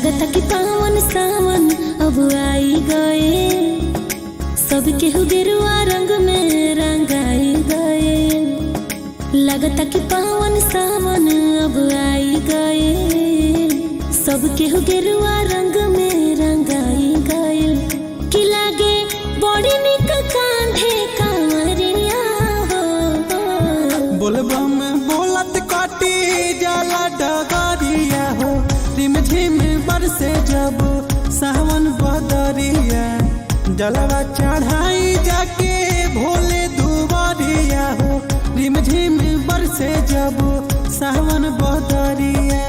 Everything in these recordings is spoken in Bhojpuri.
लगता कि पावन सावन अब आई गए, सब केहू गेरुआ रंग में रंगाई गए। लगता कि पावन सावन अब आई गए, सब केहू गेरुआ रंग में रंगाई गए। कि लागे बड़ी निक कांधे कांवरिया हो, बोलबम बोलत काटी जाला डगरिया हो। रिम झिम बरसे जब सावन बदरिया, जलवा चढ़ाई जाके भोले दुआरिया हो। रिम झिम बरसे जब सावन बदरिया।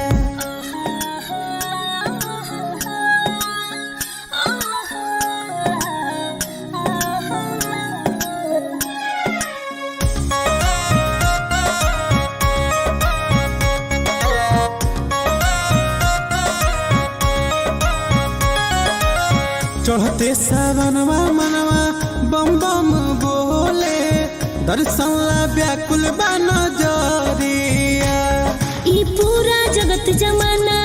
चढ़ते सावनवा मनवा बम बम बोले, दर्शन ला व्याकुल बना जरिया। ई पूरा जगत जमाना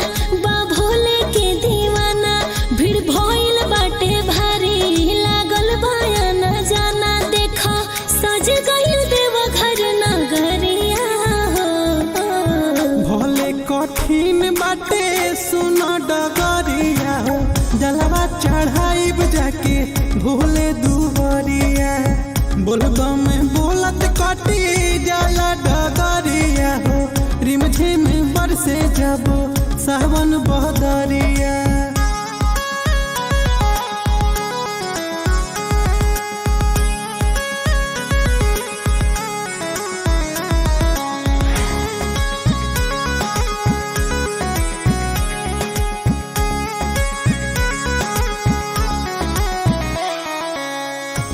बा भोले के दीवाना, भीड़ भइल बाटे भारी लागल बायाना जाना। देखा सज गइल देव घर नगरिया हो, भोले कठिन बाटे सुन डगरिया हो। जलवा चढ़ाई जाके भोले दुआरिया, बोलबम बोलत काटी जाला डगरिया हो। रिम झिम बरसे जब सावन बदरिया।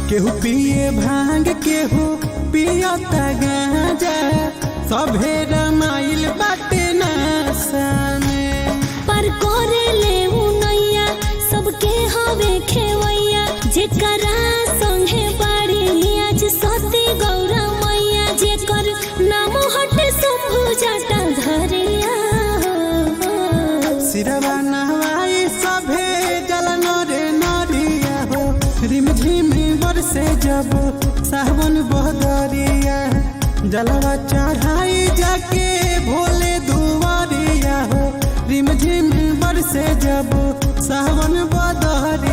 केहू पिए भांग केहू पियता गांजा, सभे रमाइल बाटे नशा में। पर करे ले नैया सबके हवे खेवैया, जेकरा संगे बाड़ी आज सती गौरा मैया। जेकर नाम हटे शंभु जटा धरिया हो, सिरवा नहवाई सभे जल नरे नरिया हो। रिम झिम बरसे जब सावन बदरिया, जलवा चढ़ाई जाके भोले दुआरिया हो। रिम झिम बरसे जब सावन बदरिया।